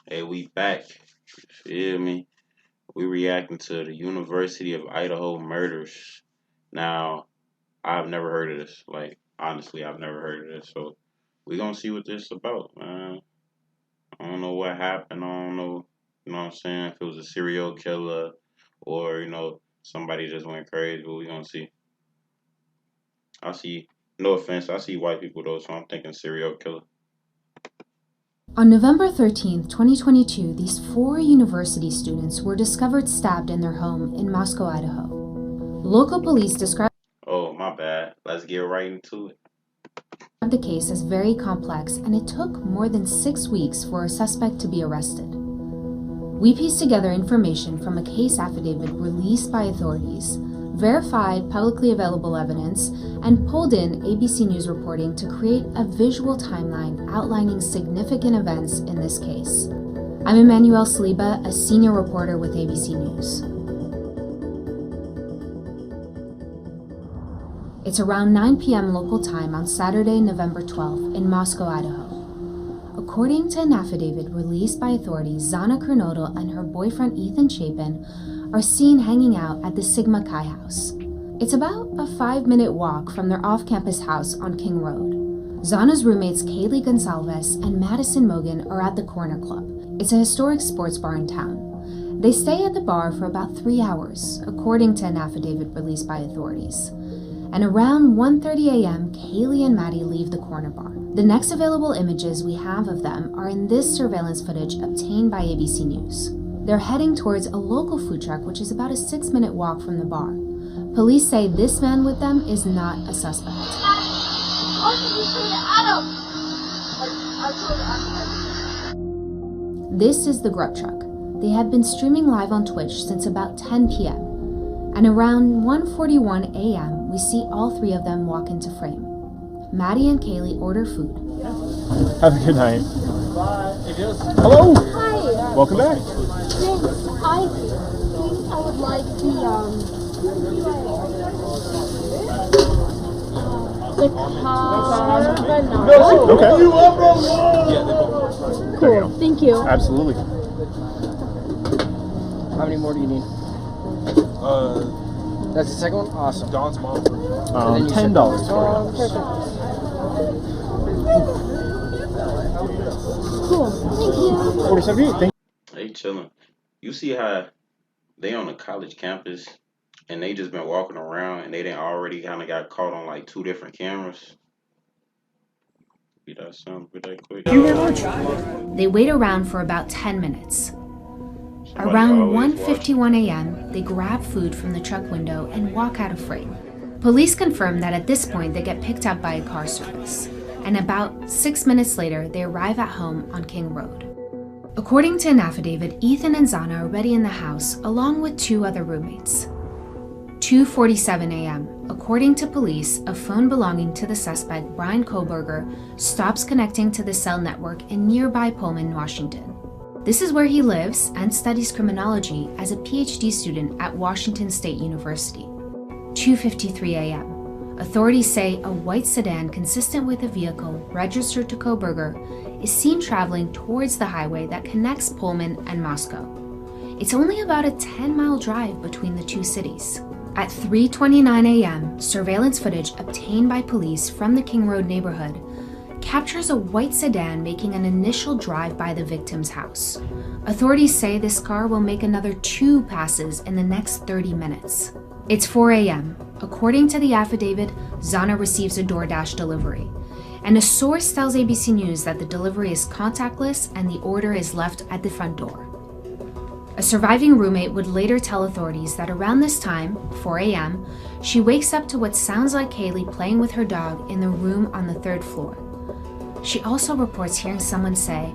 Hey, we back. Feel me? We reacting to the University of Idaho murders. Now, I've never heard of this. Like, honestly, I've never heard of this. So, we gonna see what this is about, man. I don't know what happened. I don't know, you know what I'm saying? If it was a serial killer or, somebody just went crazy, but we gonna see. I see, no offense, I see white people though, so I'm thinking serial killer. On November 13, 2022, these four university students were discovered stabbed in their home in Moscow, Idaho. Local police described Oh, my bad. Let's get right into it. the case as very complex, and it took more than 6 weeks for a suspect to be arrested. We pieced together information from a case affidavit released by authorities, verified publicly available evidence, and pulled in ABC News reporting to create a visual timeline outlining significant events in this case. I'm Emmanuel Saliba, a senior reporter with ABC News. It's around 9 p.m. local time on Saturday, November 12th in Moscow, Idaho. According to an affidavit released by authorities, Zana Kernodle and her boyfriend Ethan Chapin are seen hanging out at the Sigma Chi house. It's about a 5-minute walk from their off-campus house on King Road. Zana's roommates Kaylee Gonsalves and Madison Mogan are at the Corner Club. It's a historic sports bar in town. They stay at the bar for about 3 hours, according to an affidavit released by authorities. And around 1:30 a.m., Kaylee and Maddie leave the corner bar. The next available images we have of them are in this surveillance footage obtained by ABC News. They're heading towards a local food truck, which is about a 6-minute walk from the bar. Police say this man with them is not a suspect. This is the grub truck. They have been streaming live on Twitch since about 10 p.m. And around 1:41 a.m., we see all three of them walk into frame. Maddie and Kaylee order food. Have a good night. Hello. Hi. Welcome back. Thanks. I think I would like the carbonara. Okay. Cool. Thank you. Absolutely. How many more do you need? That's the second one? Awesome. Don's mom. $10 for Oh, perfect. Cool. Thank you. 47. Thank They chilling. You see how they on a college campus and they just been walking around and they didn't already kind of got caught on like 2 different cameras. Be that sound that quick. you very much. They wait around for about 10 minutes. Somebody Around always 1:51 a.m., they grab food from the truck window and walk out of frame. Police confirm that at this point they get picked up by a car service, and about 6 minutes later they arrive at home on King Road. According to an affidavit, Ethan and Zana are already in the house along with 2 other roommates. 2:47 a.m., according to police, a phone belonging to the suspect, Brian Koberger, stops connecting to the cell network in nearby Pullman, Washington. This is where he lives and studies criminology as a PhD student at Washington State University. 2:53 a.m. Authorities say a white sedan consistent with a vehicle registered to Koberger is seen traveling towards the highway that connects Pullman and Moscow. It's only about a 10-mile drive between the two cities. At 3:29 a.m., surveillance footage obtained by police from the King Road neighborhood captures a white sedan making an initial drive by the victim's house. Authorities say this car will make another 2 passes in the next 30 minutes. It's 4 a.m. According to the affidavit, Zana receives a DoorDash delivery, and a source tells ABC News that the delivery is contactless and the order is left at the front door. A surviving roommate would later tell authorities that around this time, 4 a.m., she wakes up to what sounds like Kaylee playing with her dog in the room on the 3rd floor. She also reports hearing someone say,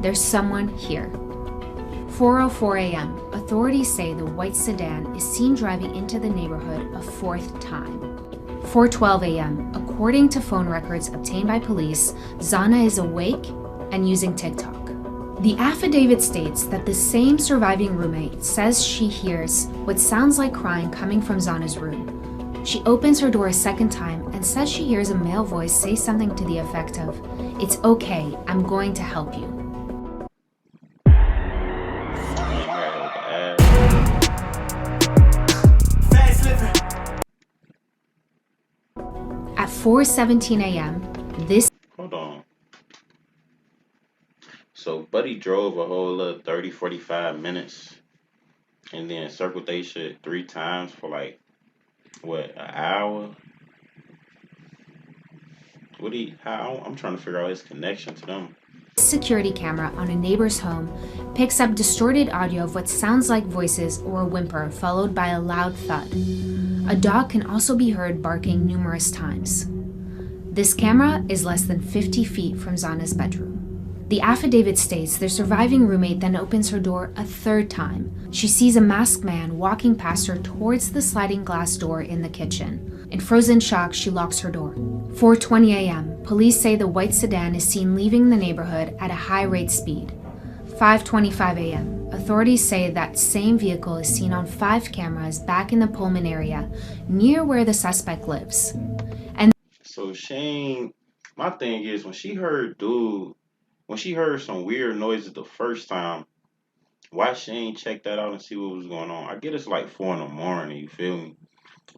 "There's someone here." 4:04 a.m., authorities say the white sedan is seen driving into the neighborhood a 4th time. 4:12 a.m., according to phone records obtained by police, Zana is awake and using TikTok. The affidavit states that the same surviving roommate says she hears what sounds like crying coming from Zana's room. She opens her door a second time and says she hears a male voice say something to the effect of, "It's okay, I'm going to help you." 4:17 a.m., this Hold on. So Buddy drove a whole little 30, 45 minutes and then circled they shit 3 times for like, what, an hour? I'm trying to figure out his connection to them. security camera on a neighbor's home picks up distorted audio of what sounds like voices or a whimper followed by a loud thud. A dog can also be heard barking numerous times. This camera is less than 50 feet from Zana's bedroom. The affidavit states their surviving roommate then opens her door a third time. She sees a masked man walking past her towards the sliding glass door in the kitchen. In frozen shock, she locks her door. 4:20 a.m., police say the white sedan is seen leaving the neighborhood at a high rate speed. 5:25 a.m., authorities say that same vehicle is seen on 5 cameras back in the Pullman area, near where the suspect lives. So Shane, my thing is when she heard some weird noises the first time, why she ain't check that out and see what was going on? I get it's like 4 in the morning, you feel me?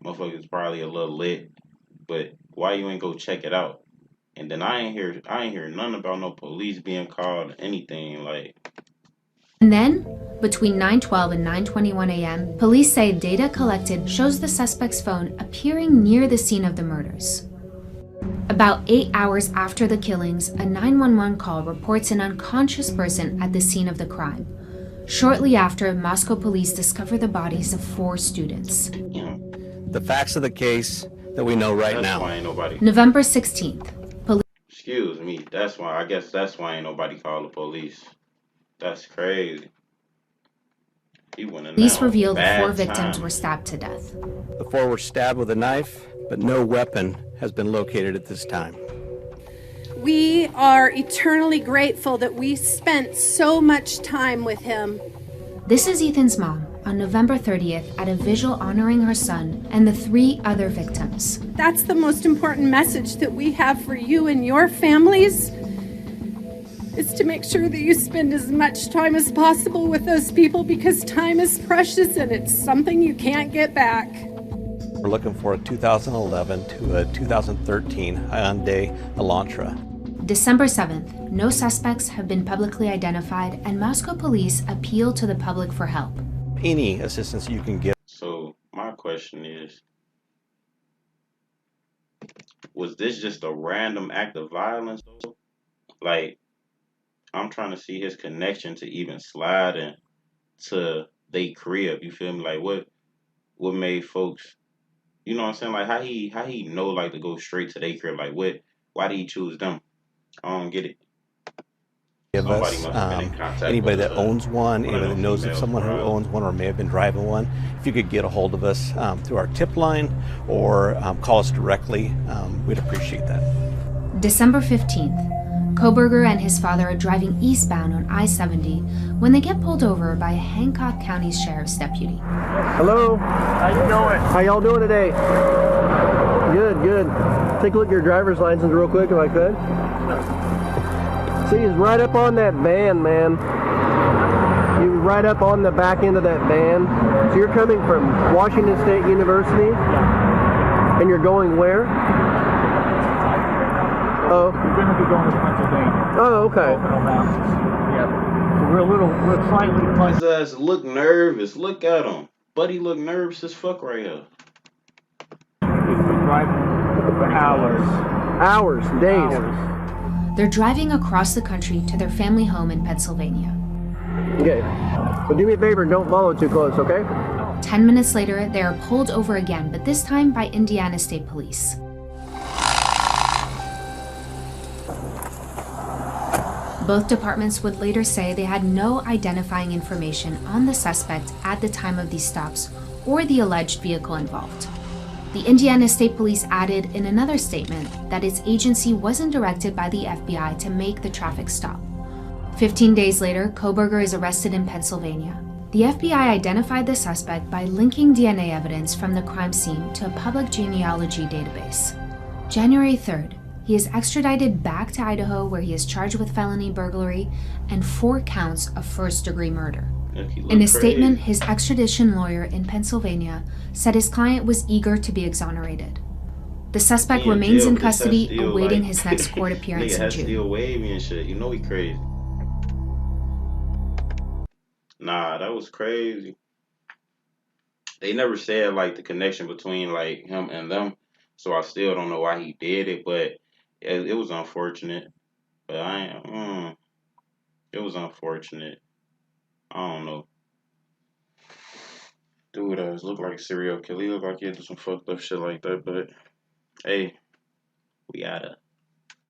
Motherfucker's probably a little lit, but why you ain't go check it out? And then I ain't hear nothing about no police being called, anything like. And then, between 9:12 and 9:21 a.m., police say data collected shows the suspect's phone appearing near the scene of the murders. About 8 hours after the killings, a 911 call reports an unconscious person at the scene of the crime. Shortly after, Moscow police discover the bodies of 4 students. The facts of the case that we know right That's now. why ain't nobody. November 16th, Excuse me. I guess that's why ain't nobody called the police. That's crazy. He went in police there on reveal the bad 4 victims time. were stabbed to death. The 4 were stabbed with a knife, but no weapon has been located at this time. We are eternally grateful that we spent so much time with him. This is Ethan's mom on November 30th at a vigil honoring her son and the 3 other victims. That's the most important message that we have for you and your families, is to make sure that you spend as much time as possible with those people, because time is precious and it's something you can't get back. We're looking for a 2011 to a 2013 Hyundai Elantra. December 7th, no suspects have been publicly identified and Moscow police appeal to the public for help. Any assistance you can give. So my question is, was this just a random act of violence? Like, I'm trying to see his connection to even sliding to they crib. You feel me? Like what made folks, you know what I'm saying? Like how he know like to go straight to they crib? Like why did he choose them? I don't get it. Give Somebody us must have been in contact anybody with that owns one, anybody that knows of someone who owns one or may have been driving one. If you could get a hold of us through our tip line or call us directly, we'd appreciate that. December 15th, Koberger and his father are driving eastbound on I-70 when they get pulled over by a Hancock County Sheriff's deputy. Hello. How you doing? How y'all doing today? Good, good. Take a look at your driver's license real quick if I could. See, he's right up on that van, man. You're right up on the back end of that van. So you're coming from Washington State University, and you're going where? Oh. We're going to be going to Pennsylvania. Oh, okay. Yeah. So we're slightly His ass look nervous. Look at him. Buddy look nervous as fuck right here. We're driving for hours. Hours, days. Hours. They're driving across the country to their family home in Pennsylvania. Okay. But do me a favor, don't follow too close, okay? 10 minutes later, they are pulled over again, but this time by Indiana State Police. Both departments would later say they had no identifying information on the suspect at the time of these stops or the alleged vehicle involved. The Indiana State Police added in another statement that its agency wasn't directed by the FBI to make the traffic stop. 15 days later, Koberger is arrested in Pennsylvania. The FBI identified the suspect by linking DNA evidence from the crime scene to a public genealogy database. January 3rd, he is extradited back to Idaho, where he is charged with felony burglary and 4 counts of first-degree murder. In a statement, his extradition lawyer in Pennsylvania said his client was eager to be exonerated. The suspect He in remains jail, in but his head custody, still awaiting like his next court appearance nigga in head June. still wavy and shit. You know he crazy. Nah, that was crazy. They never said like the connection between like him and them, so I still don't know why he did it, but it was unfortunate. But it was unfortunate. I don't know. Dude look like a serial killer. He look like he did some fucked up shit like that, but hey, we gotta